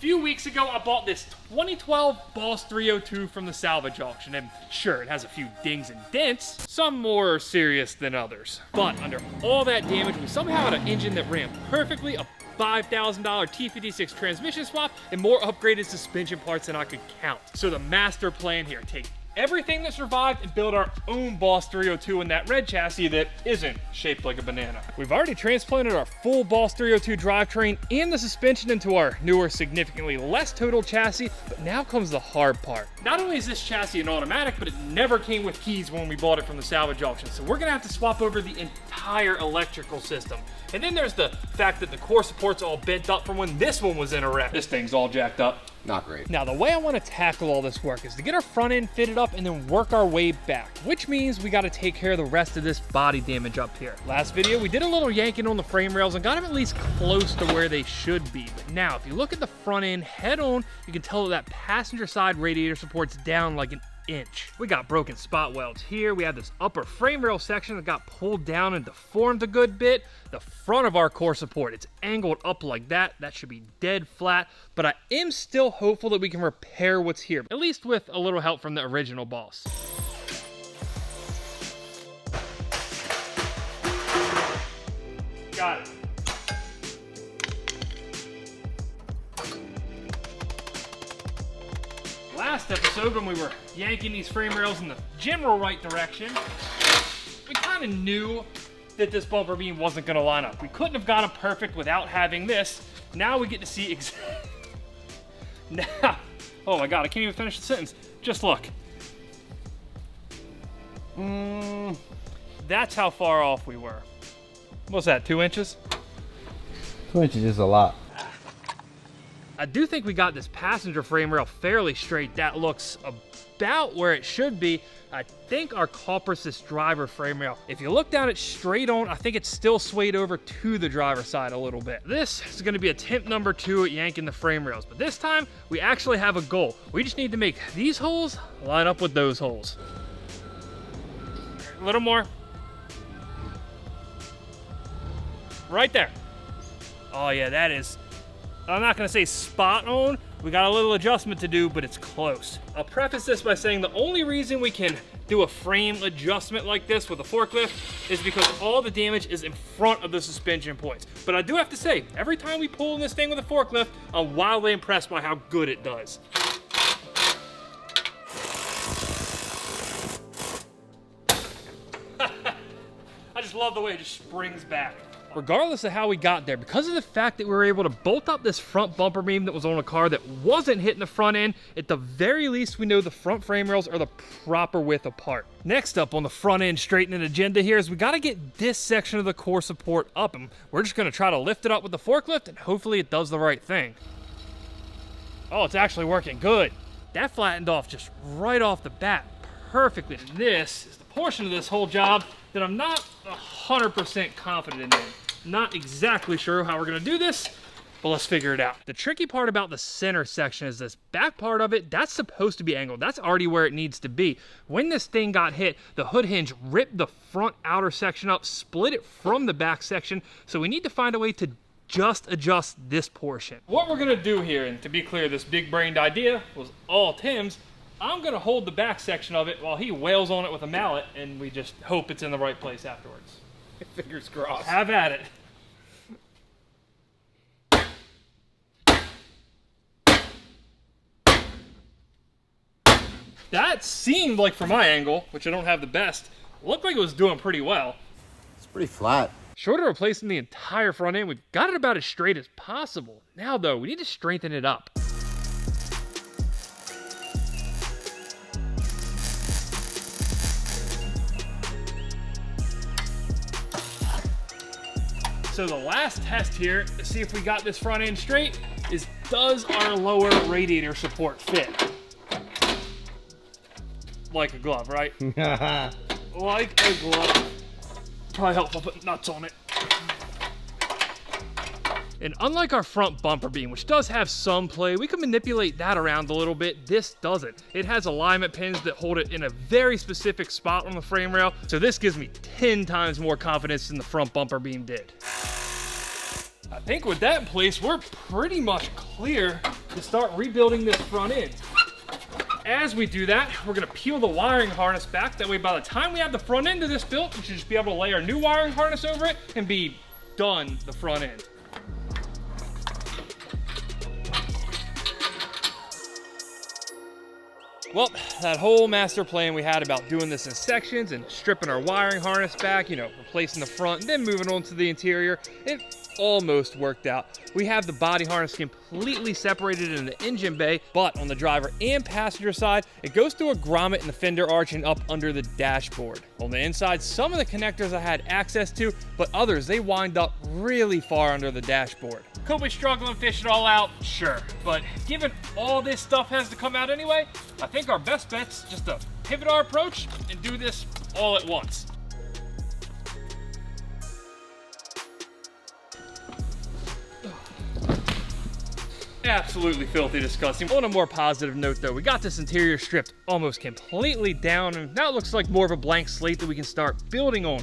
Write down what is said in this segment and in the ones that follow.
few weeks ago, I bought this 2012 Boss 302 from the salvage auction, and sure, it has a few dings and dents, some more serious than others. But under all that damage, we somehow had an engine that ran perfectly, a $5,000 T56 transmission swap, and more upgraded suspension parts than I could count. So the master plan here, take everything that survived and build our own Boss 302 in that red chassis that isn't shaped like a banana. We've already transplanted our full Boss 302 drivetrain and the suspension into our newer, significantly less total chassis, but now comes the hard part. Not only is this chassis an automatic, but it never came with keys when we bought it from the salvage auction, so we're gonna have to swap over the entire electrical system. And then there's the fact that the core support's all bent up from when this one was in a wreck. This thing's all jacked up. Not great. Now, the way I want to tackle all this work is to get our front end fitted up and then work our way back, which means we got to take care of the rest of this body damage up here. Last video, we did a little yanking on the frame rails and got them at least close to where they should be. But now, if you look at the front end head on, you can tell that passenger side radiator support's down like an inch. We got broken spot welds here. We had this upper frame rail section that got pulled down and deformed a good bit. The front of our core support, it's angled up like that. That should be dead flat, but I am still hopeful that we can repair what's here, at least with a little help from the original boss. Got it. Last episode, when we were yanking these frame rails in the general right direction, we kind of knew that this bumper beam wasn't going to line up. We couldn't have got it perfect without having this. Now we get to see now, oh my god, I can't even finish the sentence. Just look. That's how far off we were. What's that, 2 inches? 2 inches is a lot. I do think we got this passenger frame rail fairly straight. That looks about where it should be. I think our culprit's this driver frame rail. If you look down it straight on, I think it's still swayed over to the driver's side a little bit. This is gonna be attempt number 2 at yanking the frame rails, but this time we actually have a goal. We just need to make these holes line up with those holes. A little more. Right there. Oh yeah, that is, I'm not gonna say spot on. We got a little adjustment to do, but it's close. I'll preface this by saying the only reason we can do a frame adjustment like this with a forklift is because all the damage is in front of the suspension points. But I do have to say, every time we pull in this thing with a forklift, I'm wildly impressed by how good it does. I just love the way it just springs back. Regardless of how we got there, because of the fact that we were able to bolt up this front bumper beam that was on a car that wasn't hitting the front end, at the very least we know the front frame rails are the proper width apart. Next up on the front end straightening agenda here is we got to get this section of the core support up, and we're just going to try to lift it up with the forklift and hopefully it does the right thing. Oh, it's actually working good. That flattened off just right off the bat perfectly. And this is the portion of this whole job that I'm not 100% confident in. Not exactly sure how we're gonna do this, but let's figure it out. The tricky part about the center section is this back part of it, that's supposed to be angled. That's already where it needs to be. When this thing got hit, the hood hinge ripped the front outer section up, split it from the back section, so we need to find a way to just adjust this portion. What we're gonna do here, and to be clear, this big-brained idea was all Tim's, I'm gonna hold the back section of it while he wails on it with a mallet, and we just hope it's in the right place afterwards. Fingers crossed. Have at it. That seemed like, from my angle, which I don't have the best, looked like it was doing pretty well. It's pretty flat. Short of replacing the entire front end, we've got it about as straight as possible. Now though, we need to strengthen it up. So the last test here to see if we got this front end straight is, does our lower radiator support fit? Like a glove, right? Like a glove. Probably helpful putting nuts on it. And unlike our front bumper beam, which does have some play, we can manipulate that around a little bit. This doesn't. It has alignment pins that hold it in a very specific spot on the frame rail, so this gives me 10 times more confidence than the front bumper beam did. I think with that in place, we're pretty much clear to start rebuilding this front end. As we do that, we're gonna peel the wiring harness back. That way by the time we have the front end of this built, we should just be able to lay our new wiring harness over it and be done the front end. Well, that whole master plan we had about doing this in sections and stripping our wiring harness back, you know, replacing the front and then moving on to the interior, it almost worked out. We have the body harness completely separated in the engine bay, but on the driver and passenger side, it goes through a grommet in the fender arch and up under the dashboard. On the inside, some of the connectors I had access to, but others, they wind up really far under the dashboard. Could we struggle and fish it all out? Sure, but given all this stuff has to come out anyway, I think our best bet's just to pivot our approach and do this all at once. Absolutely filthy disgusting. On a more positive note though, we got this interior stripped almost completely down and now it looks like more of a blank slate that we can start building on.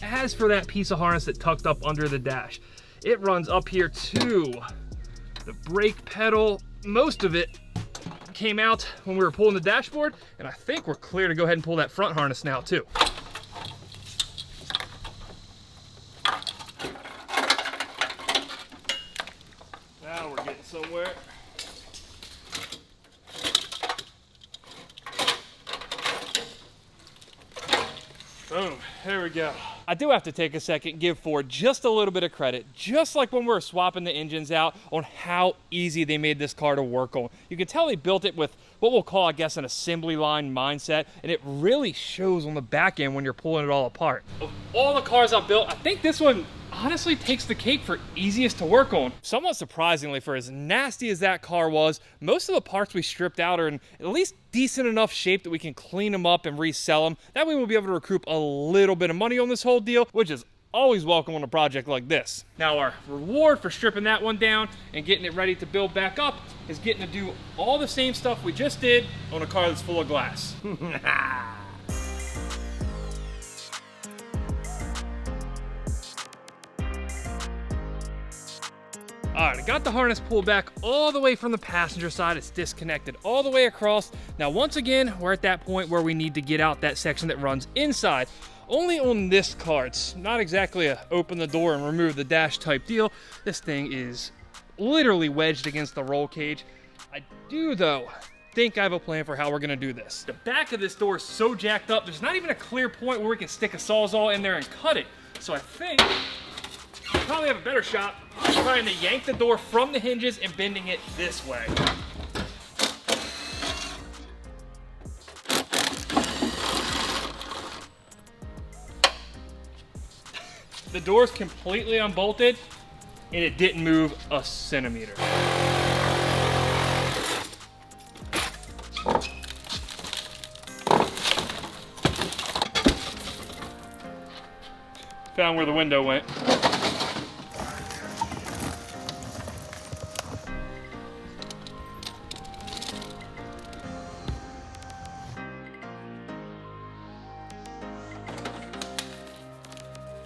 As for that piece of harness that tucked up under the dash, it runs up here to the brake pedal. Most of it came out when we were pulling the dashboard, and I think we're clear to go ahead and pull that front harness now too. Now we're getting somewhere. Boom, there we go. I do have to take a second and give Ford just a little bit of credit, just like when we were swapping the engines out, on how easy they made this car to work on. You can tell they built it with what we'll call, I guess, an assembly line mindset, and it really shows on the back end when you're pulling it all apart. Of all the cars I've built, I think this one honestly takes the cake for easiest to work on. Somewhat surprisingly, for as nasty as that car was, most of the parts we stripped out are in at least decent enough shape that we can clean them up and resell them. That way we'll be able to recoup a little bit of money on this whole deal, which is always welcome on a project like this. Now our reward for stripping that one down and getting it ready to build back up is getting to do all the same stuff we just did on a car that's full of glass. All right, I got the harness pulled back all the way from the passenger side. It's disconnected all the way across. Now, once again, we're at that point where we need to get out that section that runs inside. Only on this car, it's not exactly a open the door and remove the dash type deal. This thing is literally wedged against the roll cage. I do, though, think I have a plan for how we're gonna do this. The back of this door is so jacked up, there's not even a clear point where we can stick a Sawzall in there and cut it. So I think I probably have a better shot trying to yank the door from the hinges and bending it this way. The door's completely unbolted and it didn't move a centimeter. Found where the window went.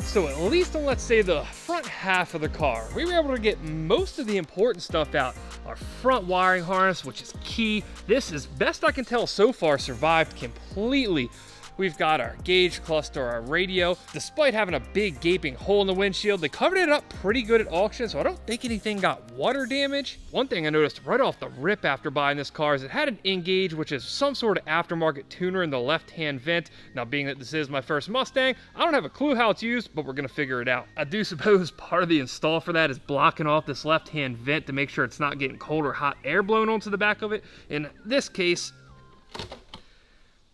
So at least on, let's say, the front half of the car, we were able to get most of the important stuff out. Our front wiring harness, which is key. This, as best I can tell so far, survived completely. We've got our gauge cluster, our radio. Despite having a big gaping hole in the windshield, they covered it up pretty good at auction, so I don't think anything got water damage. One thing I noticed right off the rip after buying this car is it had an N-Gauge, which is some sort of aftermarket tuner in the left-hand vent. Now, being that this is my first Mustang, I don't have a clue how it's used, but we're gonna figure it out. I do suppose part of the install for that is blocking off this left-hand vent to make sure it's not getting cold or hot air blown onto the back of it. In this case,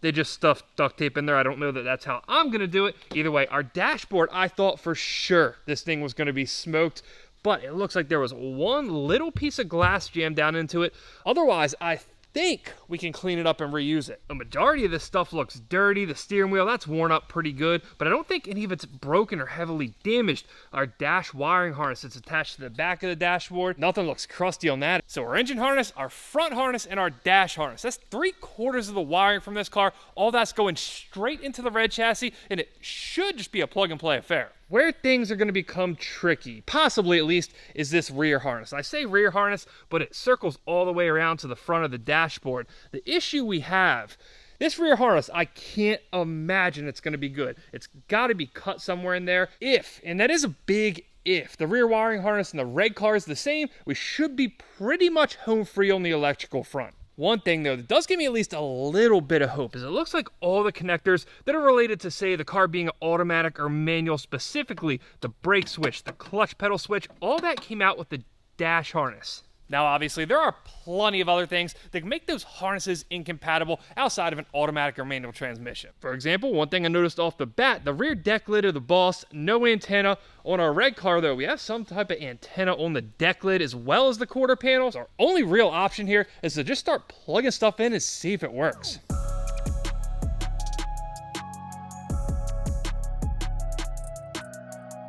they just stuffed duct tape in there. I don't know that that's how I'm gonna do it. Either way, our dashboard, I thought for sure this thing was gonna be smoked, but it looks like there was one little piece of glass jammed down into it. Otherwise, I think we can clean it up and reuse it. A majority of this stuff looks dirty. The steering wheel, that's worn up pretty good, but I don't think any of it's broken or heavily damaged. Our dash wiring harness that's attached to the back of the dashboard, nothing looks crusty on that. So our engine harness, our front harness, and our dash harness, that's 3/4 of the wiring from this car. All that's going straight into the red chassis, and it should just be a plug and play affair. Where things are going to become tricky, possibly at least, is this rear harness. I say rear harness, but it circles all the way around to the front of the dashboard. The issue we have, this rear harness, I can't imagine it's going to be good. It's got to be cut somewhere in there. If, and that is a big if, the rear wiring harness in the red car is the same, we should be pretty much home free on the electrical front. One thing though that does give me at least a little bit of hope is it looks like all the connectors that are related to, say, the car being automatic or manual, specifically the brake switch, the clutch pedal switch, all that came out with the dash harness. Now, obviously, there are plenty of other things that can make those harnesses incompatible outside of an automatic or manual transmission. For example, one thing I noticed off the bat, the rear deck lid of the Boss, no antenna. On our red car, though, we have some type of antenna on the deck lid as well as the quarter panels. Our only real option here is to just start plugging stuff in and see if it works.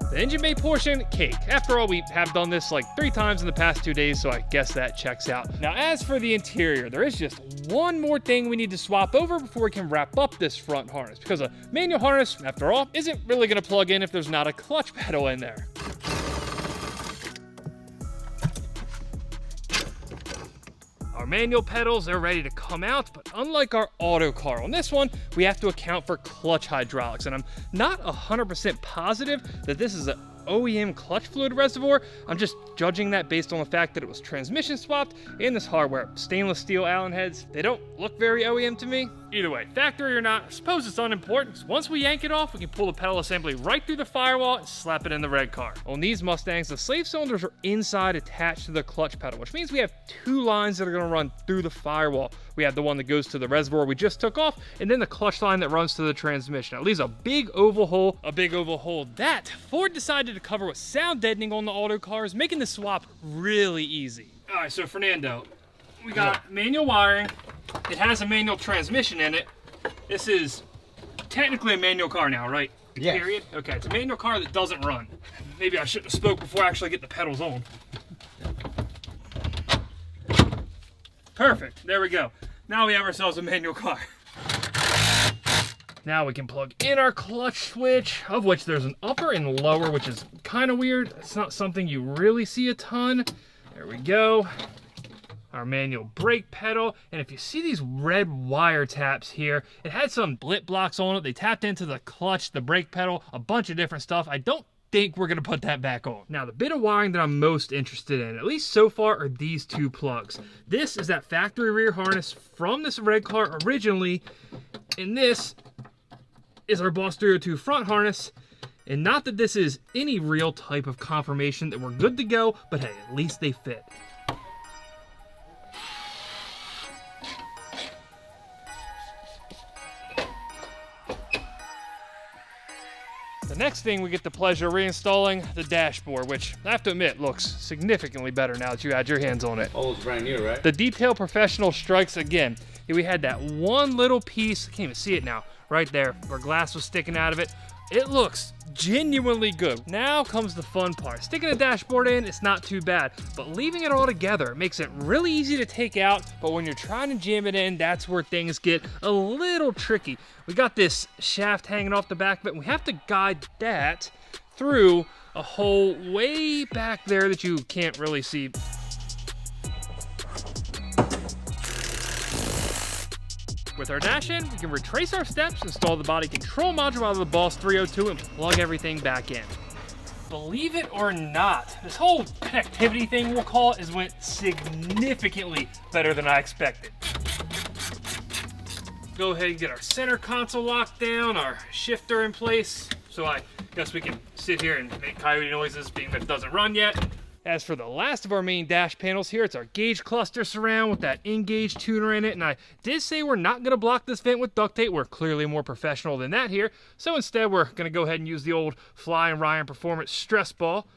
The engine bay portion, cake. After all, we have done this like 3 times in the past 2 days, so I guess that checks out. Now, as for the interior, there is just one more thing we need to swap over before we can wrap up this front harness, because a manual harness, after all, isn't really going to plug in if there's not a clutch pedal in there. Our manual pedals, they're ready to come out, but unlike our auto car, on this one, we have to account for clutch hydraulics, and I'm not 100% positive that this is an OEM clutch fluid reservoir. I'm just judging that based on the fact that it was transmission swapped in this hardware. Stainless steel Allen heads, they don't look very OEM to me. Either way, factory or not, I suppose it's unimportant, because once we yank it off, we can pull the pedal assembly right through the firewall and slap it in the red car. On these Mustangs, the slave cylinders are inside attached to the clutch pedal, which means we have 2 lines that are going to run through the firewall. We have the one that goes to the reservoir we just took off, and then the clutch line that runs to the transmission. It leaves a big oval hole that Ford decided to cover with sound deadening on the auto cars, making the swap really easy. All right, so Fernando, we got manual wiring. It has a manual transmission in it. This is technically a manual car now, right? Yeah. Period? Okay, it's a manual car that doesn't run. Maybe I shouldn't have spoke before I actually get the pedals on. Perfect, there we go. Now we have ourselves a manual car. Now we can plug in our clutch switch, of which there's an upper and lower, which is kind of weird. It's not something you really see a ton. There we go. Our manual brake pedal, and if you see these red wire taps here, it had some blip blocks on it. They tapped into the clutch, the brake pedal, a bunch of different stuff. I don't think we're gonna put that back on. Now, the bit of wiring that I'm most interested in, at least so far, are these 2 plugs. This is that factory rear harness from this red car originally, and this is our Boss 302 front harness. And not that this is any real type of confirmation that we're good to go, but hey, at least they fit. The next thing, we get the pleasure of reinstalling the dashboard, which I have to admit looks significantly better now that you had your hands on it. Oh, it's brand new, right? The detail professional strikes again. We had that one little piece, I can't even see it now, right there, where glass was sticking out of it. It looks genuinely good. Now comes the fun part. Sticking the dashboard in, it's not too bad, but leaving it all together makes it really easy to take out, but when you're trying to jam it in, that's where things get a little tricky. We got this shaft hanging off the back of it, and we have to guide that through a hole way back there that you can't really see. With our dash in, we can retrace our steps, install the body control module out of the Boss 302, and plug everything back in. Believe it or not, this whole connectivity thing, we'll call it, went significantly better than I expected. Go ahead and get our center console locked down, our shifter in place, so I guess we can sit here and make coyote noises, being that it doesn't run yet. As for the last of our main dash panels here, it's our gauge cluster surround with that in-gauge tuner in it, and I did say we're not going to block this vent with duct tape. We're clearly more professional than that here, so instead we're going to go ahead and use the old Fly and Ryan Performance stress ball.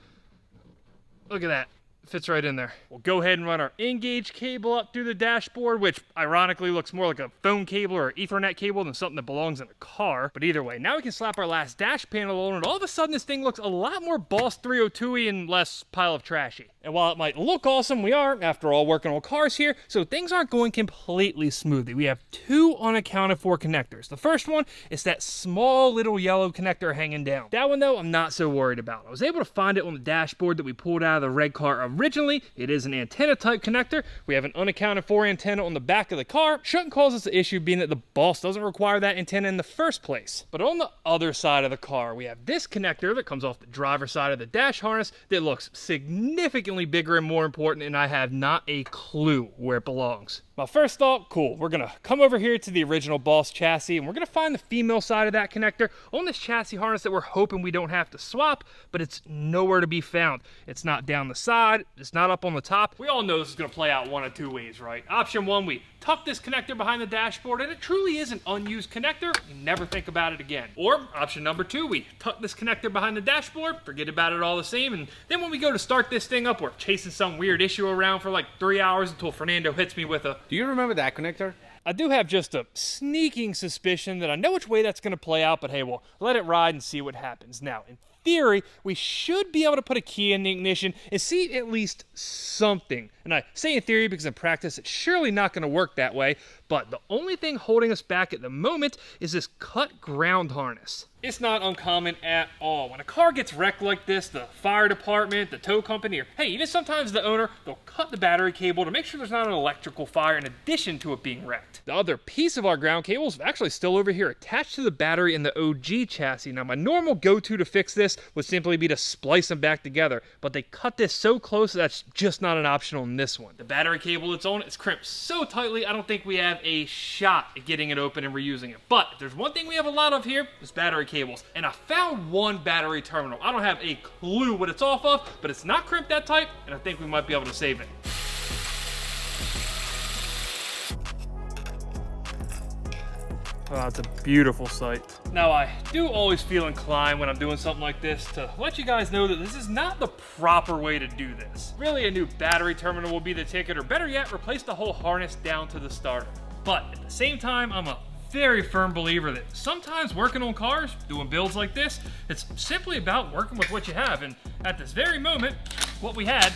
Look at that. fits right in there. We'll go ahead and run our Engage cable up through the dashboard, which ironically looks more like a phone cable or Ethernet cable than something that belongs in a car. But either way, now we can slap our last dash panel on, and all of a sudden this thing looks a lot more Boss 302-y and less pile of trashy. And while it might look awesome, we are, after all, working on cars here, so things aren't going completely smoothly. We have two unaccounted for connectors. The first one is that small little yellow connector hanging down. That one, though, I'm not so worried about. I was able to find it on the dashboard that we pulled out of the red car originally. It is an antenna type connector. We have an unaccounted for antenna on the back of the car. Shouldn't cause us an issue being that the Boss doesn't require that antenna in the first place. But on the other side of the car, we have this connector that comes off the driver's side of the dash harness that looks significantly bigger and more important, and I have not a clue where it belongs. My first thought, cool, we're gonna come over here to the original Boss chassis and we're gonna find the female side of that connector on this chassis harness that we're hoping we don't have to swap, but it's nowhere to be found. It's not down the side, it's not up on the top. We all know this is gonna play out one of two ways, right? Option one, we tuck this connector behind the dashboard and it truly is an unused connector. You never think about it again. Or option number two, we tuck this connector behind the dashboard, forget about it all the same, and then when we go to start this thing up, we're chasing some weird issue around for like 3 hours until Fernando hits me with a, Do you remember that connector? I do have just a sneaking suspicion that I know which way that's going to play out, but hey, we'll let it ride and see what happens. Now, in theory, we should be able to put a key in the ignition and see at least something. And I say in theory because in practice, it's surely not going to work that way, but the only thing holding us back at the moment is this cut ground harness. It's not uncommon at all. When a car gets wrecked like this, the fire department, the tow company, or hey, even sometimes the owner, they'll cut the battery cable to make sure there's not an electrical fire in addition to it being wrecked. The other piece of our ground cable is actually still over here attached to the battery in the OG chassis. Now, my normal go-to to fix this would simply be to splice them back together, but they cut this so close that that's just not an option on this one. The battery cable that's on it is crimped so tightly, I don't think we have a shot at getting it open and reusing it. But if there's one thing we have a lot of here, it's battery cables. And I found one battery terminal. I don't have a clue what it's off of, but it's not crimped that tight, and I think we might be able to save it. Oh, it's a beautiful sight. Now, I do always feel inclined when I'm doing something like this to let you guys know that this is not the proper way to do this. Really, a new battery terminal will be the ticket, or better yet, replace the whole harness down to the starter. But at the same time, I'm a very firm believer that sometimes working on cars, doing builds like this, it's simply about working with what you have. And at this very moment, what we had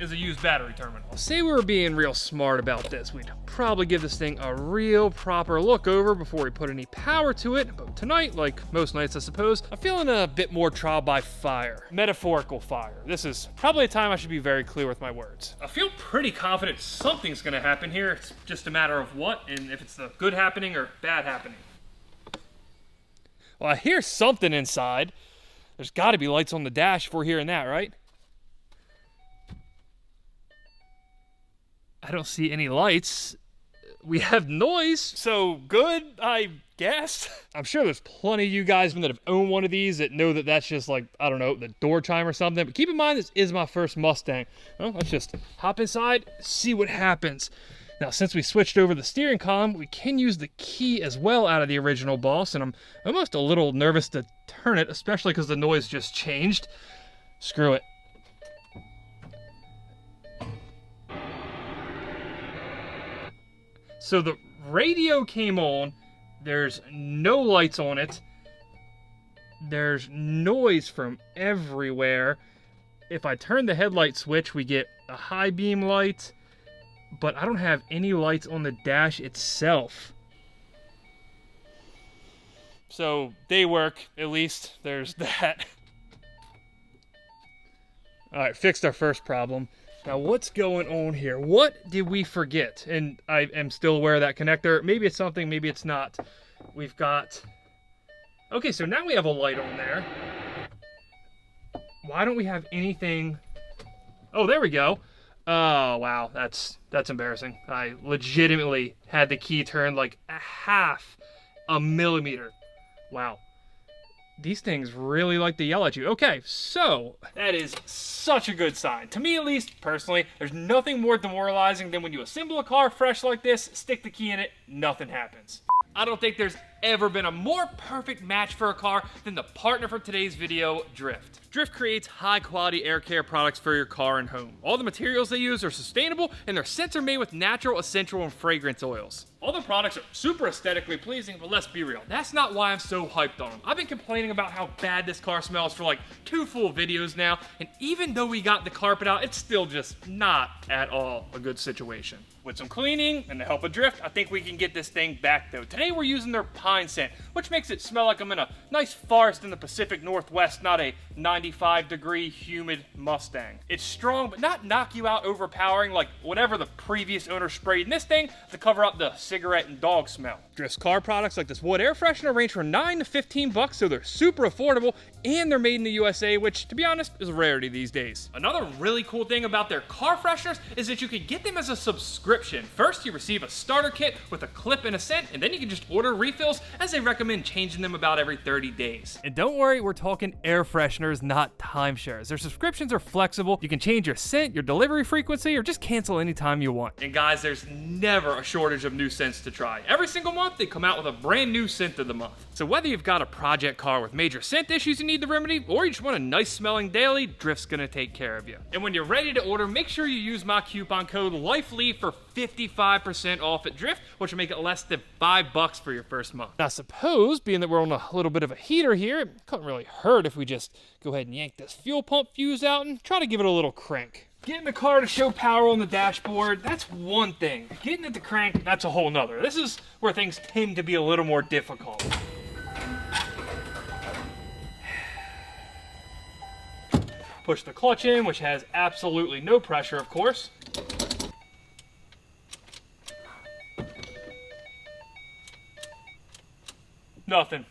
is a used battery terminal. Say we were being real smart about this, we'd probably give this thing a real proper look over before we put any power to it. But tonight, like most nights I suppose, I'm feeling a bit more trial by fire. Metaphorical fire. This is probably a time I should be very clear with my words. I feel pretty confident something's gonna happen here. It's just a matter of what, and if it's the good happening or bad happening. Well, I hear something inside. There's gotta be lights on the dash if we're hearing that, right? I don't see any lights. We have noise, so good, I guess. I'm sure there's plenty of you guys that have owned one of these that know that that's just like, I don't know, the door chime or something. But keep in mind, this is my first Mustang. Well, let's just hop inside, see what happens. Now, since we switched over the steering column, we can use the key as well out of the original Boss, and I'm almost a little nervous to turn it, especially because the noise just changed. Screw it. So the radio came on, there's no lights on it, there's noise from everywhere. If I turn the headlight switch, we get a high beam light, but I don't have any lights on the dash itself. So they work, at least, there's that. All right, fixed our first problem. Now, what's going on here? What did we forget? And I am still aware of that connector. Maybe it's something, maybe it's not. We've got... Okay, so now we have a light on there. Why don't we have anything... Oh, there we go. Oh, wow, that's embarrassing. I legitimately had the key turned like a half a millimeter. Wow. These things really like to yell at you. Okay, so that is such a good sign. To me, at least, personally, there's nothing more demoralizing than when you assemble a car fresh like this, stick the key in it, nothing happens. I don't think there's ever been a more perfect match for a car than the partner for today's video, Drift. Drift creates high-quality air care products for your car and home. All the materials they use are sustainable, and their scents are made with natural, essential, and fragrance oils. All the products are super aesthetically pleasing, but let's be real, that's not why I'm so hyped on them. I've been complaining about how bad this car smells for like 2 full videos now, and even though we got the carpet out, it's still just not at all a good situation. With some cleaning and the help of Drift, I think we can get this thing back though. Today we're using their pine scent, which makes it smell like I'm in a nice forest in the Pacific Northwest, not a 95-degree humid Mustang. It's strong, but not knock you out overpowering like whatever the previous owner sprayed in this thing to cover up the cigarette and dog smell. Drift's car products like this wood air freshener range from $9 to $15, so they're super affordable, and they're made in the USA, which, to be honest, is a rarity these days. Another really cool thing about their car fresheners is that you can get them as a subscription. First, you receive a starter kit with a clip and a scent, and then you can just order refills, as they recommend changing them about every 30 days. And don't worry, we're talking air fresheners, not timeshares. Their subscriptions are flexible. You can change your scent, your delivery frequency, or just cancel anytime you want. And guys, there's never a shortage of new scents to try. Every single month, they come out with a brand new scent of the month. So whether you've got a project car with major scent issues you need to remedy, or you just want a nice smelling daily, Drift's gonna take care of you. And when you're ready to order, make sure you use my coupon code LIFELEAD for 55% off at Drift, which will make it less than $5 for your first month. Now, I suppose, being that we're on a little bit of a heater here, it couldn't really hurt if we just go ahead and yank this fuel pump fuse out and try to give it a little crank. Getting the car to show power on the dashboard, that's one thing. Getting it to crank, that's a whole nother. This is where things tend to be a little more difficult. Push the clutch in, which has absolutely no pressure, of course. Nothing.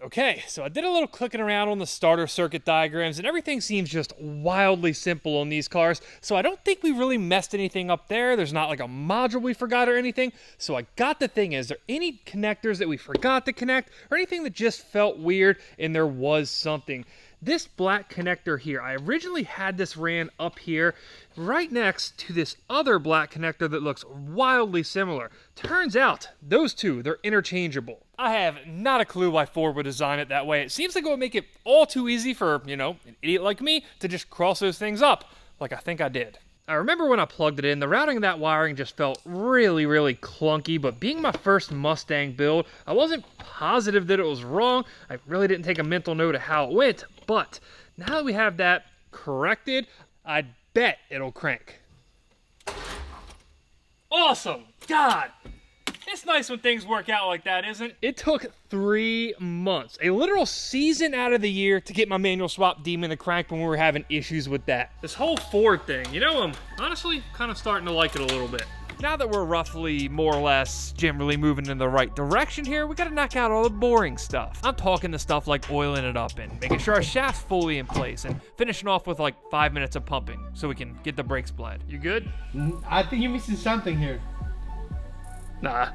Okay, so I did a little clicking around on the starter circuit diagrams, and everything seems just wildly simple on these cars, so I don't think we really messed anything up there. There's not like a module we forgot or anything, so I got the thing. Is there any connectors that we forgot to connect, or anything that just felt weird and there was something? This black connector here, I originally had this ran up here right next to this other black connector that looks wildly similar. Turns out those two, they're interchangeable. I have not a clue why Ford would design it that way. It seems like it would make it all too easy for, you know, an idiot like me to just cross those things up, like I think I did. I remember when I plugged it in, the routing of that wiring just felt really, really clunky, but being my first Mustang build, I wasn't positive that it was wrong. I really didn't take a mental note of how it went, but now that we have that corrected, I bet it'll crank. Awesome! God! It's nice when things work out like that, isn't it? It took 3 months, a literal season out of the year, to get my manual swap demon to crank when we were having issues with that. This whole Ford thing, you know, I'm honestly kind of starting to like it a little bit. Now that we're roughly, more or less, generally moving in the right direction here, we gotta knock out all the boring stuff. I'm talking the stuff like oiling it up and making sure our shaft's fully in place and finishing off with like 5 minutes of pumping so we can get the brakes bled. You good? I think you're missing something here. Nah.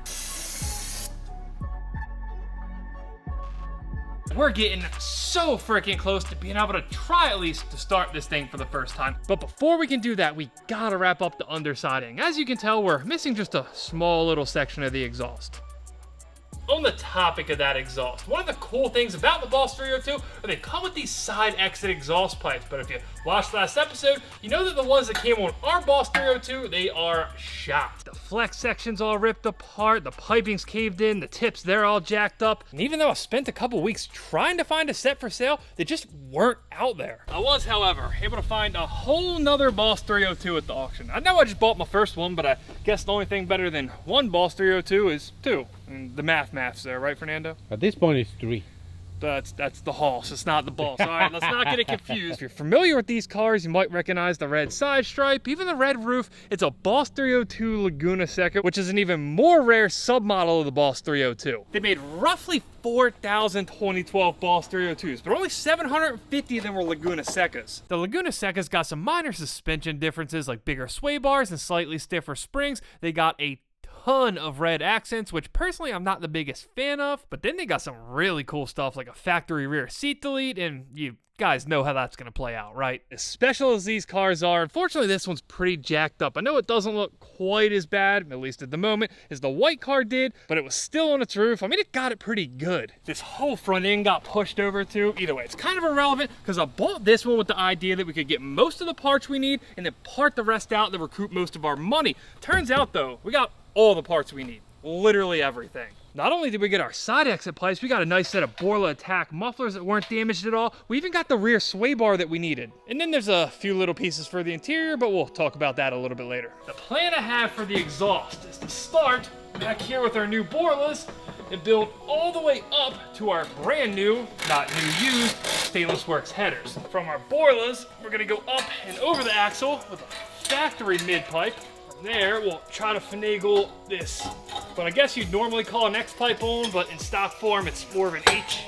We're getting so freaking close to being able to try at least to start this thing for the first time. But before we can do that, we gotta wrap up the undersiding. As you can tell, we're missing just a small little section of the exhaust. On the topic of that exhaust, one of the cool things about the Boss 302 are they come with these side exit exhaust pipes. But if you watched last episode, you know that the ones that came on our Boss 302, they are shot. The flex section's all ripped apart, the piping's caved in, the tips, they're all jacked up. And even though I spent a couple weeks trying to find a set for sale, they just weren't out there. I was, however, able to find a whole nother Boss 302 at the auction. I know I just bought my first one, but I guess the only thing better than one Boss 302 is two. And the math's there, right, Fernando? At this point, it's 3. That's the Hoss, it's not the Boss. All right, let's not get it confused. If you're familiar with these cars, you might recognize the red side stripe, even the red roof. It's a Boss 302 Laguna Seca, which is an even more rare submodel of the Boss 302. They made roughly 4,000 2012 Boss 302s, but only 750 of them were Laguna Secas. The Laguna Secas got some minor suspension differences like bigger sway bars and slightly stiffer springs. They got a ton of red accents, which personally I'm not the biggest fan of, but then they got some really cool stuff like a factory rear seat delete, and you guys know how that's gonna play out, right? As special as these cars are, unfortunately this one's pretty jacked up. I know it doesn't look quite as bad, at least at the moment, as the white car did, but it was still on its roof. I mean, it got it pretty good. This whole front end got pushed over too. Either way, it's kind of irrelevant because I bought this one with the idea that we could get most of the parts we need and then part the rest out to recoup most of our money. Turns out though, we got all the parts we need, literally everything. Not only did we get our side exit pipes, we got a nice set of Borla attack mufflers that weren't damaged at all. We even got the rear sway bar that we needed. And then there's a few little pieces for the interior, but we'll talk about that a little bit later. The plan I have for the exhaust is to start back here with our new Borlas and build all the way up to our brand new, not new used, Stainless Works headers. From our Borlas, we're gonna go up and over the axle with a factory mid pipe. There, we'll try to finagle this, but I guess you'd normally call an X pipe on, but in stock form, it's more of an H.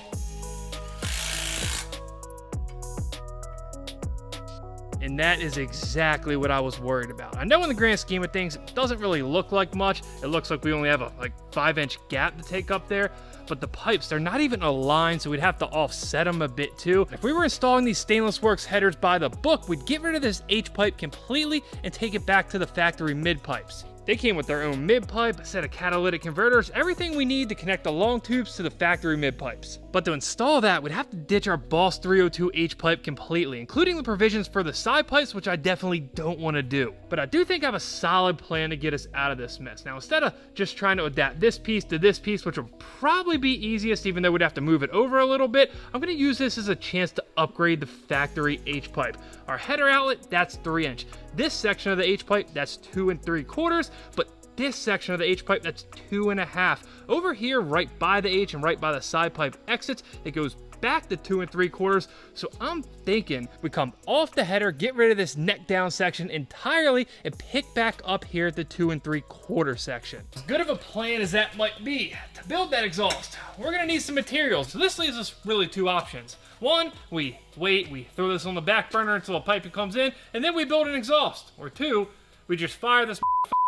And that is exactly what I was worried about. I know in the grand scheme of things, it doesn't really look like much. It looks like we only have a 5-inch gap to take up there, but the pipes, they're not even aligned, so we'd have to offset them a bit too. If we were installing these Stainless Works headers by the book, we'd get rid of this H pipe completely and take it back to the factory mid pipes. They came with their own mid pipe, a set of catalytic converters, everything we need to connect the long tubes to the factory mid pipes. But to install that, we'd have to ditch our Boss 302 H pipe completely, including the provisions for the side pipes, which I definitely don't want to do. But I do think I have a solid plan to get us out of this mess. Now, instead of just trying to adapt this piece to this piece, which would probably be easiest, even though we'd have to move it over a little bit, I'm going to use this as a chance to upgrade the factory H pipe. Our header outlet, that's 3-inch. This section of the H pipe, that's 2 3/4, but this section of the H pipe, that's 2 1/2. Over here, right by the H and right by the side pipe exits, it goes back to 2 3/4. So I'm thinking we come off the header, get rid of this neck down section entirely, and pick back up here at the 2 3/4 section. As good of a plan as that might be, to build that exhaust, we're gonna need some materials. So this leaves us really 2 options. One, we wait, we throw this on the back burner until a pipe comes in, and then we build an exhaust. Or 2, we just fire this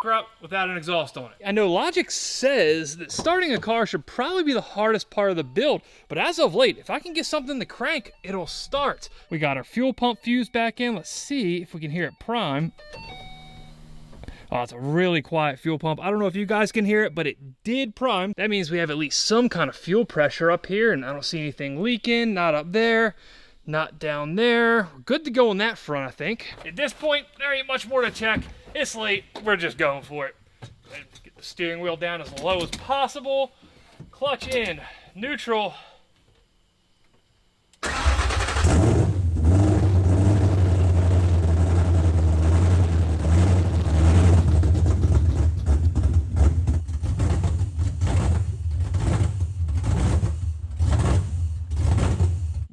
up without an exhaust on it. I know logic says that starting a car should probably be the hardest part of the build, but as of late, if I can get something to crank, it'll start. We got our fuel pump fuse back in. Let's see if we can hear it prime. Oh, it's a really quiet fuel pump. I don't know if you guys can hear it, but it did prime. That means we have at least some kind of fuel pressure up here, and I don't see anything leaking, not up there, not down there. We're good to go on that front, I think. At this point, there ain't much more to check. It's late, we're just going for it. Get the steering wheel down as low as possible. Clutch in, neutral.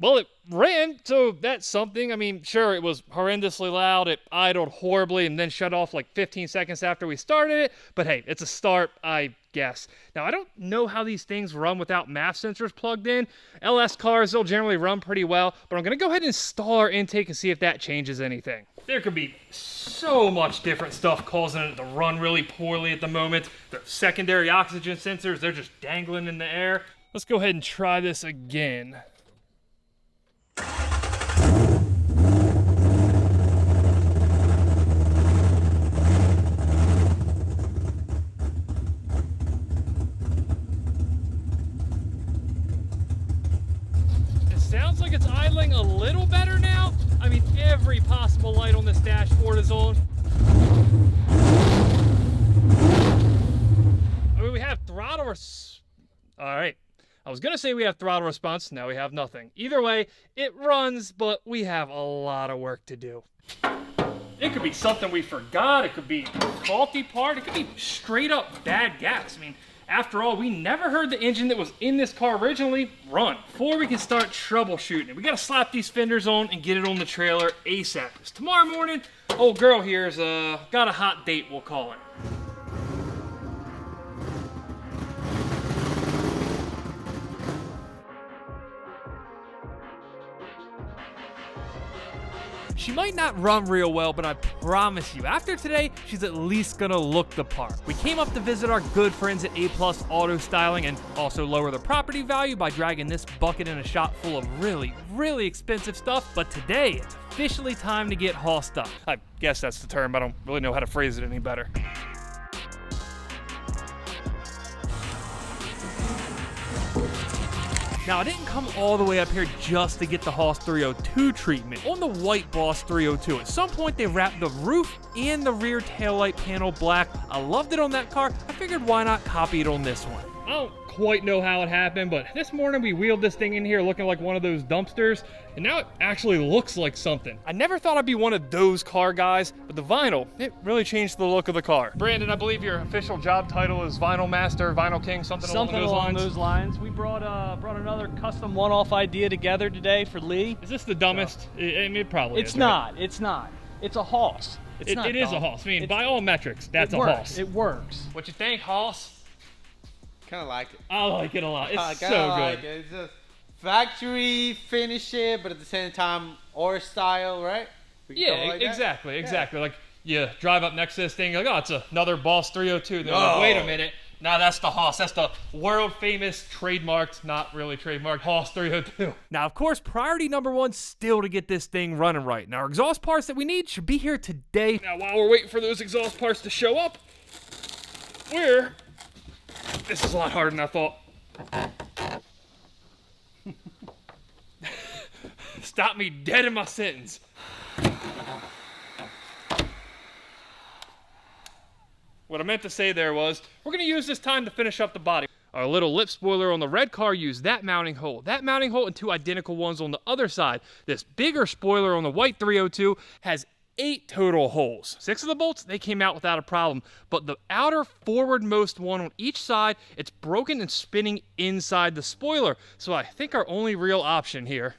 Well, it ran, so that's something. I mean, sure, it was horrendously loud. It idled horribly and then shut off like 15 seconds after we started it. But hey, it's a start, I guess. Now, I don't know how these things run without MAF sensors plugged in. LS cars, they'll generally run pretty well. But I'm going to go ahead and install our intake and see if that changes anything. There could be so much different stuff causing it to run really poorly at the moment. The secondary oxygen sensors, they're just dangling in the air. Let's go ahead and try this again. Sounds like it's idling a little better now. I mean, every possible light on this dashboard is on. I mean, we have throttle all right. I was gonna say we have throttle response, now we have nothing. Either way, it runs, but we have a lot of work to do. It could be something we forgot, it could be a faulty part, it could be straight up bad gas. I mean, after all, we never heard the engine that was in this car originally run. Before we can start troubleshooting it, we gotta slap these fenders on and get it on the trailer ASAP. Because tomorrow morning, old girl here's got a hot date, we'll call it. She might not run real well, but I promise you, after today, she's at least gonna look the part. We came up to visit our good friends at A+ Auto Styling and also lower the property value by dragging this bucket in a shop full of really, really expensive stuff. But today, it's officially time to get hossed up. I guess that's the term, I don't really know how to phrase it any better. Now, I didn't come all the way up here just to get the Hoss 302 treatment. On the White Boss 302, at some point they wrapped the roof and the rear taillight panel black. I loved it on that car. I figured why not copy it on this one. I don't quite know how it happened, but this morning we wheeled this thing in here looking like one of those dumpsters, and now it actually looks like something. I never thought I'd be one of those car guys, but the vinyl, it really changed the look of the car. Brandon, I believe your official job title is Vinyl Master, Vinyl King, something along those lines. We brought another custom one-off idea together today for Lee. Is this the dumbest? It probably is. It's not. Right? It's not. It's a Hoss. It is a Hoss. I mean, by all metrics, that's a Hoss. It works. What you think, Hoss? Kind of like it. I like it a lot. It's so like good. it. It's just factory finish it, but at the same time, our style, right? Yeah, like exactly. Like you drive up next to this thing, you're like, oh, it's another Boss 302. They're like, wait a minute. No, that's the Hoss. That's the world famous trademarked, not really trademarked, Hoss 302. Now, of course, priority number one still to get this thing running right. Now, our exhaust parts that we need should be here today. Now, while we're waiting for those exhaust parts to show up, this is a lot harder than I thought. Stop me dead in my sentence. What I meant to say there was, we're gonna use this time to finish up the body. Our little lip spoiler on the red car used that mounting hole, and two identical ones on the other side. This bigger spoiler on the white 302 has 8 total holes. 6 of the bolts, they came out without a problem, but the outer forwardmost one on each side, it's broken and spinning inside the spoiler. So I think our only real option here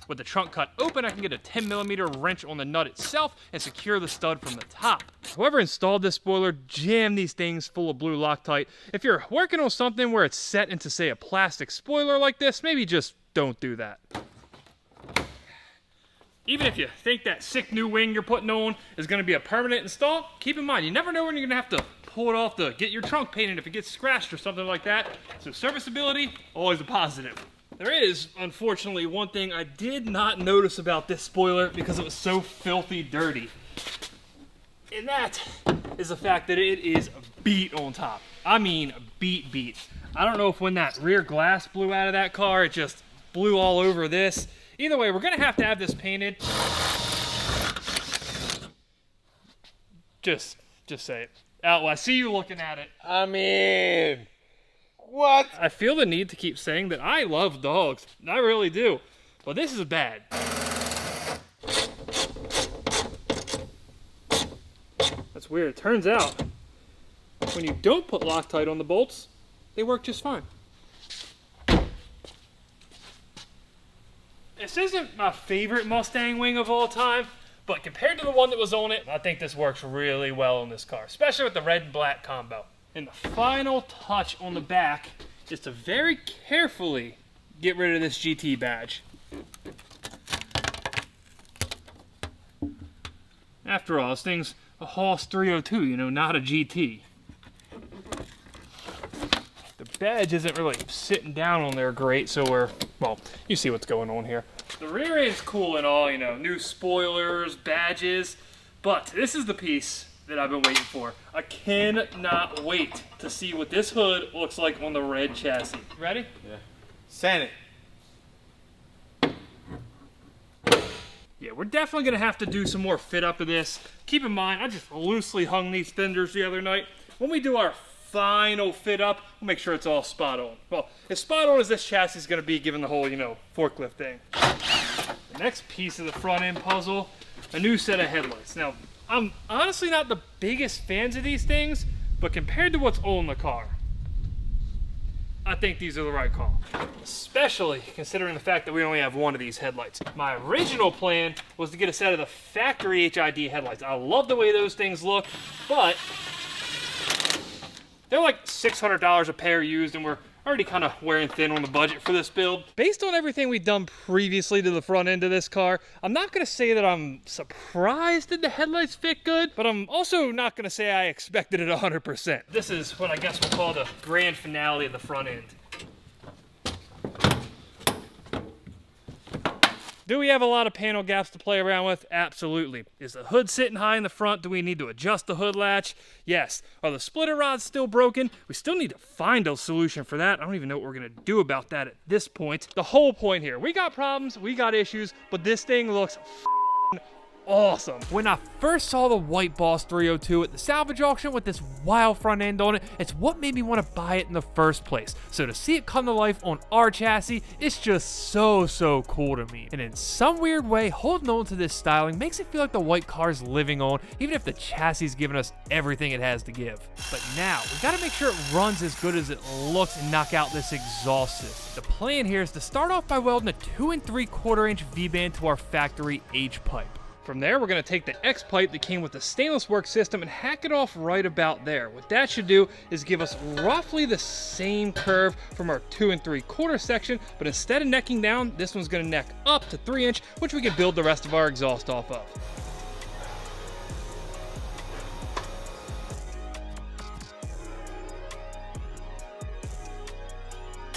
with the trunk cut open, I can get a 10mm wrench on the nut itself and secure the stud from the top. Whoever installed this spoiler jammed these things full of blue Loctite. If you're working on something where it's set into, say, a plastic spoiler like this, maybe just don't do that. Even if you think that sick new wing you're putting on is going to be a permanent install, keep in mind, you never know when you're going to have to pull it off to get your trunk painted if it gets scratched or something like that. So serviceability, always a positive. There is, unfortunately, one thing I did not notice about this spoiler because it was so filthy dirty. And that is the fact that it is beat on top. I mean, beat. I don't know if when that rear glass blew out of that car, it just blew all over this. Either way, we're gonna have to have this painted. Just say it. Out, I see you looking at it. I mean, what? I feel the need to keep saying that I love dogs. I really do. But this is bad. That's weird. It turns out, when you don't put Loctite on the bolts, they work just fine. This isn't my favorite Mustang wing of all time, but compared to the one that was on it, I think this works really well on this car, especially with the red and black combo. And the final touch on the back is to very carefully get rid of this GT badge. After all, this thing's a Hoss 302, you know, not a GT. The badge isn't really sitting down on there great, so well, you see what's going on here. The rear end's cool and all, you know, new spoilers, badges, but this is the piece that I've been waiting for. I cannot wait to see what this hood looks like on the red chassis. Ready? Yeah. Send it. Yeah, we're definitely gonna have to do some more fit up to this. Keep in mind, I just loosely hung these fenders the other night. When we do our final fit up, we'll make sure it's all spot on. Well, as spot on as this chassis is gonna be given the whole, you know, forklift thing. The next piece of the front end puzzle, a new set of headlights. Now, I'm honestly not the biggest fans of these things, but compared to what's on the car, I think these are the right call. Especially considering the fact that we only have one of these headlights. My original plan was to get a set of the factory HID headlights. I love the way those things look, but they're like $600 a pair used, and we're Already kind of wearing thin on the budget for this build. Based on everything we've done previously to the front end of this car, I'm not going to say that I'm surprised that the headlights fit good, but I'm also not going to say I expected it 100%. This is what I guess we'll call the grand finale of the front end. Do we have a lot of panel gaps to play around with? Absolutely. Is the hood sitting high in the front? Do we need to adjust the hood latch? Yes. Are the splitter rods still broken? We still need to find a solution for that. I don't even know what we're going to do about that at this point. The whole point here, we got problems, we got issues, but this thing looks awesome. When I first saw the White Boss 302 at the salvage auction with this wild front end on it, it's what made me want to buy it in the first place. So to see it come to life on our chassis, it's just so cool to me. And in some weird way, holding on to this styling makes it feel like the white car's living on, even if the chassis is giving us everything it has to give. But now, we gotta make sure it runs as good as it looks and knock out this exhaust system. The plan here is to start off by welding a 2 3/4 inch V-band to our factory H-pipe. From there, we're going to take the X pipe that came with the stainless work system and hack it off right about there. What that should do is give us roughly the same curve from our 2 3/4 section, but instead of necking down, this one's going to neck up to 3 inch, which we can build the rest of our exhaust off of.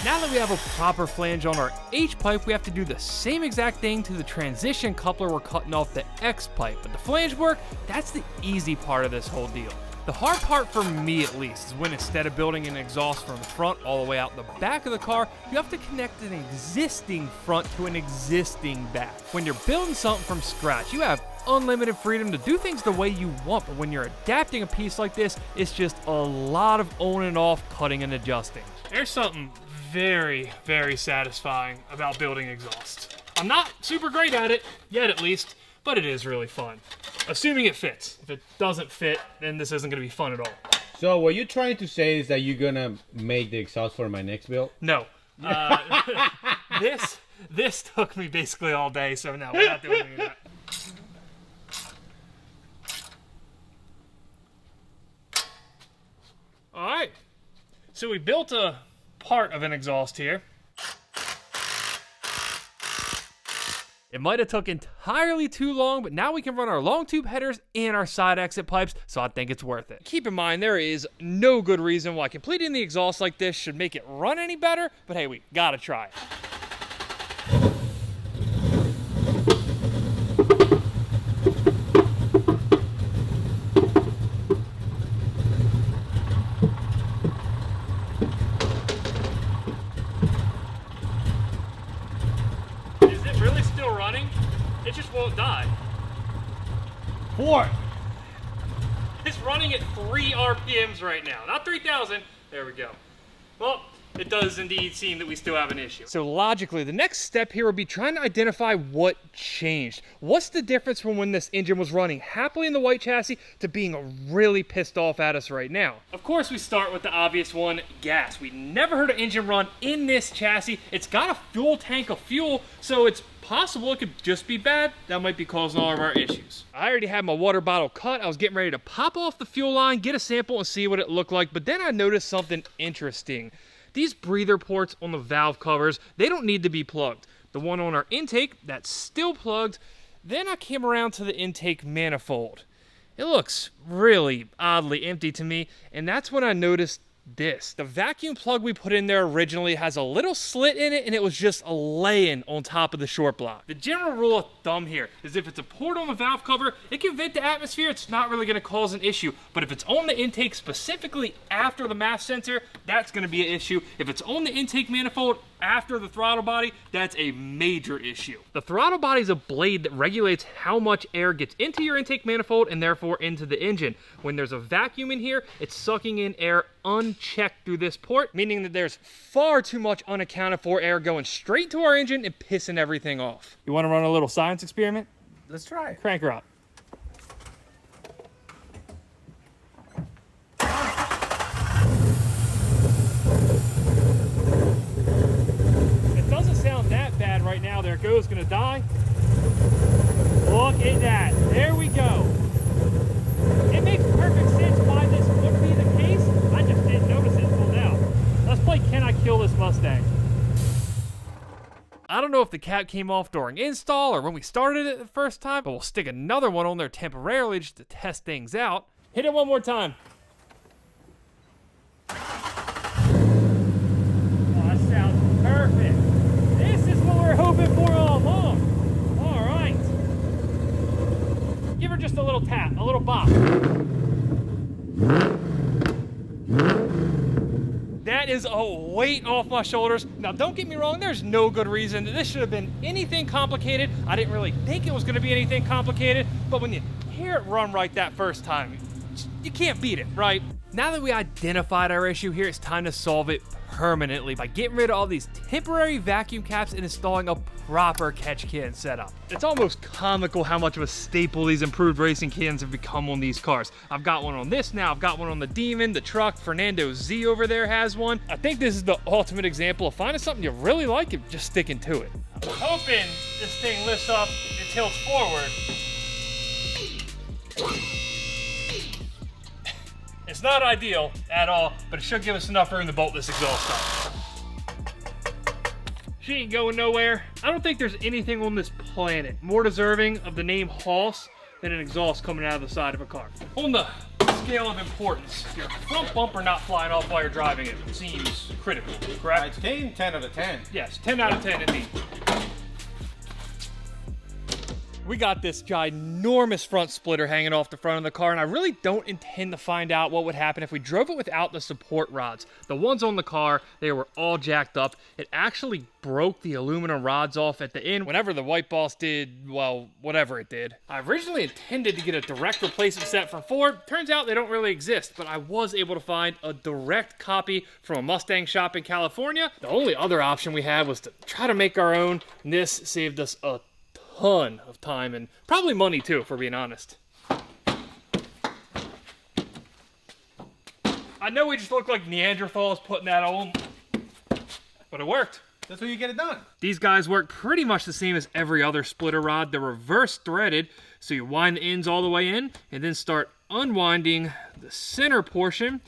Now that we have a proper flange on our H-pipe, we have to do the same exact thing to the transition coupler we're cutting off the X-pipe. But the flange work, that's the easy part of this whole deal. The hard part for me at least is when instead of building an exhaust from the front all the way out the back of the car, you have to connect an existing front to an existing back. When you're building something from scratch, you have unlimited freedom to do things the way you want, but when you're adapting a piece like this, it's just a lot of on and off, cutting and adjusting. There's something very satisfying about building exhaust. I'm not super great at it, yet at least, but it is really fun. Assuming it fits. If it doesn't fit, then this isn't going to be fun at all. So what you're trying to say is that you're going to make the exhaust for my next build? No. This took me basically all day, so no, we're not doing any of that. All right. So we built a part of an exhaust here. It might have took entirely too long, but now we can run our long tube headers and our side exit pipes, so I think it's worth it. Keep in mind, there is no good reason why completing the exhaust like this should make it run any better, but hey, we gotta try it. It just won't die. 4. It's running at 3 RPMs right now. Not 3,000. There we go. Well, it does indeed seem that we still have an issue. So logically, the next step here would be trying to identify what changed. What's the difference from when this engine was running happily in the white chassis to being really pissed off at us right now? Of course, we start with the obvious one, gas. We never heard an engine run in this chassis. It's got a fuel tank of fuel, so it's possible it could just be bad. That might be causing all of our issues. I already had my water bottle cut. I was getting ready to pop off the fuel line, get a sample and see what it looked like, but then I noticed something interesting. These breather ports on the valve covers, they don't need to be plugged. The one on our intake, that's still plugged. Then I came around to the intake manifold. It looks really oddly empty to me, and that's when I noticed this. The vacuum plug we put in there originally has a little slit in it, and it was just laying on top of the short block. The general rule of thumb here is if it's a port on the valve cover, it can vent the atmosphere, it's not really going to cause an issue. But if it's on the intake specifically after the mass sensor, that's going to be an issue. If it's on the intake manifold after the throttle body, that's a major issue. The throttle body is a blade that regulates how much air gets into your intake manifold and therefore into the engine. When there's a vacuum in here, it's sucking in air unchecked through this port, meaning that there's far too much unaccounted for air going straight to our engine and pissing everything off. You want to run a little science experiment? Let's try it. Crank her up. It doesn't sound that bad right now. There it goes, gonna die. Look at that. There we go. It makes perfect sense why this would be the case. I just didn't notice it until now. Let's play Can I Kill This know if the cap came off during install or when we started it the first time, but we'll stick another one on there temporarily just to test things out. Hit it one more time. Oh, that sounds perfect. This is what we're hoping for all along. All right. Give her just a little tap, a little bop. That is a weight off my shoulders. Now, don't get me wrong, there's no good reason. This should have been anything complicated. I didn't really think it was gonna be anything complicated, but when you hear it run right that first time, you can't beat it, right? Now that we identified our issue here, it's time to solve it permanently by getting rid of all these temporary vacuum caps and installing a proper catch can setup. It's almost comical how much of a staple these improved racing cans have become on these cars. I've got one on this now, I've got one on the Demon, the truck, Fernando Z over there has one. I think this is the ultimate example of finding something you really like and just sticking to it. I'm hoping this thing lifts up and tilts forward. It's not ideal at all, but it should give us enough room to bolt this exhaust up. She ain't going nowhere. I don't think there's anything on this planet more deserving of the name Hoss than an exhaust coming out of the side of a car. On the scale of importance, your front bumper not flying off while you're driving it seems critical, correct? It's getting 10 out of 10. Yes, 10 out of 10 indeed. We got this ginormous front splitter hanging off the front of the car, and I really don't intend to find out what would happen if we drove it without the support rods. The ones on the car, they were all jacked up. It actually broke the aluminum rods off at the end whenever the White Boss did, well, whatever it did. I originally intended to get a direct replacement set from Ford. Turns out they don't really exist, but I was able to find a direct copy from a Mustang shop in California. The only other option we had was to try to make our own, and this saved us a ton of time and probably money too, if we're being honest. I know we just look like Neanderthals putting that on, but it worked. That's how you get it done. These guys work pretty much the same as every other splitter rod. They're reverse threaded, so you wind the ends all the way in and then start unwinding the center portion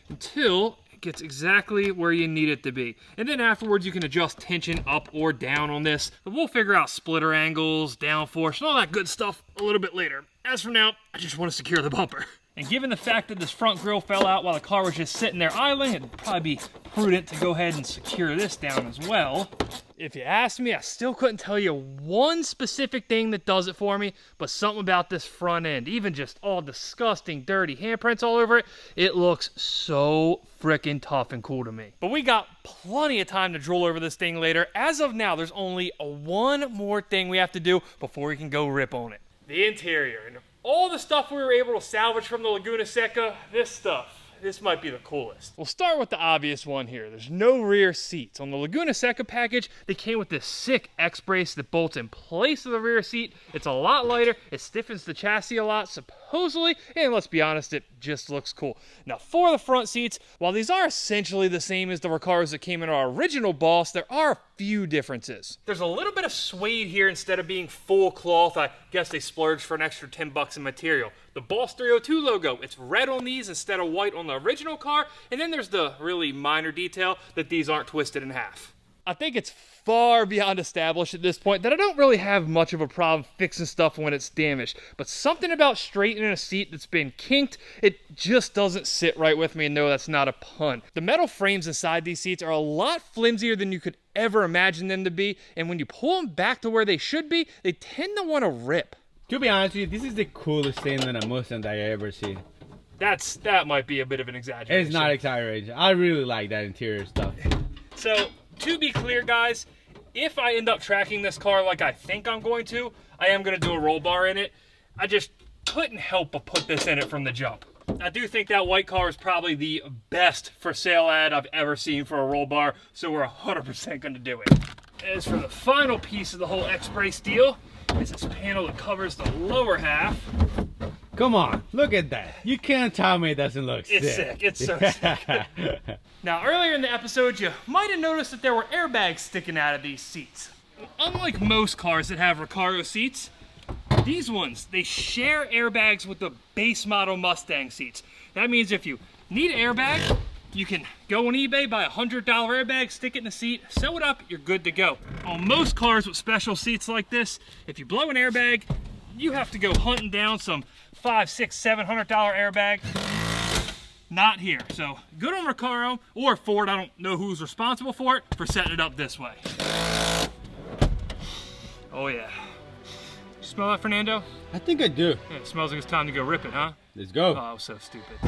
until gets exactly where you need it to be. And then afterwards you can adjust tension up or down on this. But we'll figure out splitter angles, downforce, and all that good stuff a little bit later. As for now, I just want to secure the bumper. And given the fact that this front grille fell out while the car was just sitting there idling, it'd probably be prudent to go ahead and secure this down as well. If you ask me, I still couldn't tell you one specific thing that does it for me, but something about this front end, even just all disgusting, dirty handprints all over it, it looks so freaking tough and cool to me. But we got plenty of time to drool over this thing later. As of now, there's only one more thing we have to do before we can go rip on it. The interior. And all the stuff we were able to salvage from the Laguna Seca, this might be the coolest. We'll start with the obvious one here. There's no rear seats. On the Laguna Seca package, they came with this sick X-brace that bolts in place of the rear seat. It's a lot lighter, it stiffens the chassis a lot, supposedly, and let's be honest, it just looks cool. Now for the front seats, while these are essentially the same as the Recaros that came in our original Boss, there are a few differences. There's a little bit of suede here instead of being full cloth. I guess they splurged for an extra 10 bucks in material. The Boss 302 logo, it's red on these instead of white on the original car, and then there's the really minor detail that these aren't twisted in half. I think it's far beyond established at this point that I don't really have much of a problem fixing stuff when it's damaged, but something about straightening a seat that's been kinked, it just doesn't sit right with me, and no, that's not a pun. The metal frames inside these seats are a lot flimsier than you could ever imagine them to be, and when you pull them back to where they should be, they tend to want to rip. To be honest with you, this is the coolest thing in a Mustang that I ever seen. That might be a bit of an exaggeration. It's not exaggeration. I really like that interior stuff. So, to be clear, guys, if I end up tracking this car like I think I'm going to, I am going to do a roll bar in it. I just couldn't help but put this in it from the jump. I do think that white car is probably the best for sale ad I've ever seen for a roll bar, so we're 100% going to do it. As for the final piece of the whole X-brace deal, is this panel that covers the lower half. Come on, look at that. You can't tell me it doesn't look sick. It's sick. It's so sick. Now, earlier in the episode, you might have noticed that there were airbags sticking out of these seats. Unlike most cars that have Recaro seats, these ones, they share airbags with the base model Mustang seats. That means if you need an airbag, You can go on eBay, buy a $100 airbag, stick it in the seat, sew it up, you're good to go. On most cars with special seats like this, if you blow an airbag, you have to go hunting down some $500, $600, $700 airbag. Not here. So good on Recaro or Ford, I don't know who's responsible for it, for setting it up this way. Oh yeah. You smell that, Fernando? I think I do. Yeah, it smells like it's time to go rip it, huh? Let's go. Oh, I was so stupid.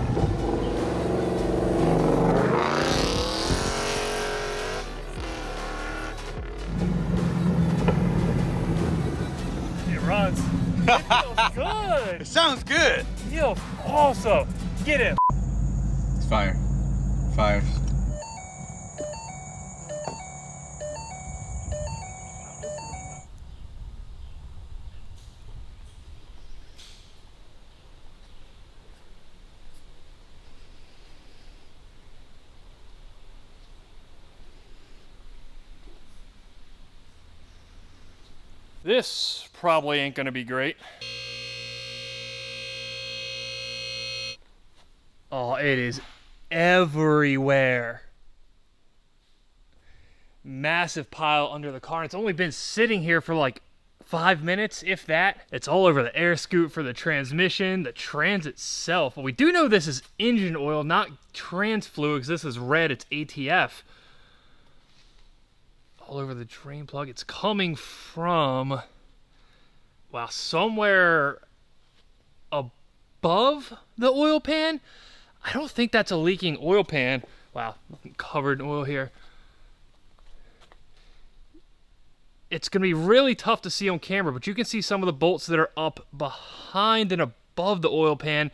It runs. It feels good. It sounds good. It feels awesome. Get in. It's fire. Fire. This probably ain't gonna be great. Oh, it is everywhere. Massive pile under the car. It's only been sitting here for like 5 minutes, if that. It's all over the air scoop for the transmission, the trans itself. Well, we do know this is engine oil, not trans fluid, because this is red, it's ATF. All over the drain plug. It's coming from, wow, somewhere above the oil pan. I don't think that's a leaking oil pan. Wow, covered in oil here. It's gonna be really tough to see on camera, but you can see some of the bolts that are up behind and above the oil pan.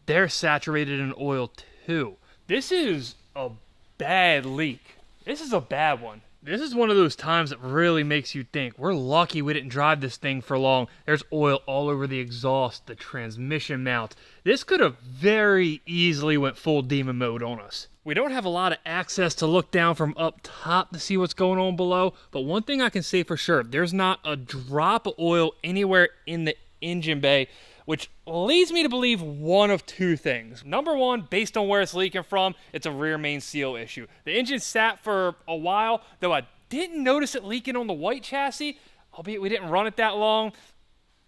They're saturated in oil too. This is a bad leak. This is a bad one. This is one of those times that really makes you think, we're lucky we didn't drive this thing for long. There's oil all over the exhaust, the transmission mount. This could have very easily went full demon mode on us. We don't have a lot of access to look down from up top to see what's going on below, but one thing I can say for sure, there's not a drop of oil anywhere in the engine bay, which leads me to believe one of two things. Number one, based on where it's leaking from, it's a rear main seal issue. The engine sat for a while, though I didn't notice it leaking on the white chassis, albeit we didn't run it that long.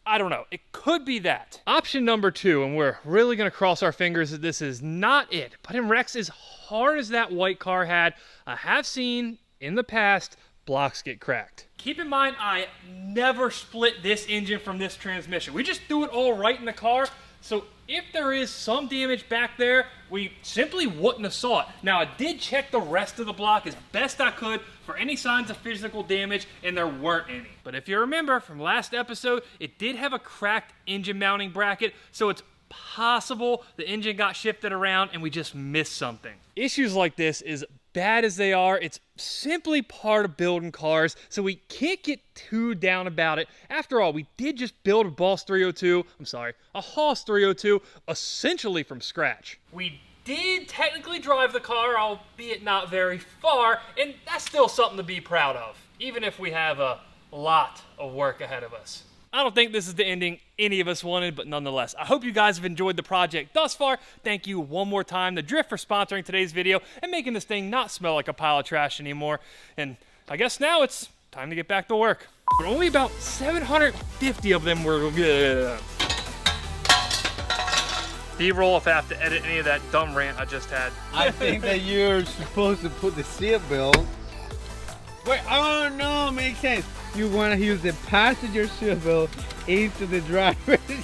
I don't know. It could be that. Option number two, and we're really going to cross our fingers that this is not it, but in wrecks as hard as that white car had, I have seen in the past blocks get cracked. Keep in mind, I never split this engine from this transmission. We just threw it all right in the car. So if there is some damage back there, we simply wouldn't have saw it. Now, I did check the rest of the block as best I could for any signs of physical damage, and there weren't any. But if you remember from last episode, it did have a cracked engine mounting bracket, so it's possible the engine got shifted around and we just missed something. Issues like this, as bad as they are, it's simply part of building cars, so we can't get too down about it. After all, we did just build a Haas 302, essentially from scratch. We did technically drive the car, albeit not very far, and that's still something to be proud of, even if we have a lot of work ahead of us. I don't think this is the ending any of us wanted, but nonetheless, I hope you guys have enjoyed the project thus far. Thank you one more time to Drift for sponsoring today's video and making this thing not smell like a pile of trash anymore. And I guess now it's time to get back to work. But only about 750 of them were good. B-roll if I have to edit any of that dumb rant I just had. I think that you're supposed to put the seat belt. Wait, oh no, makes sense. You want to use the passenger seat belt into the driver's seat.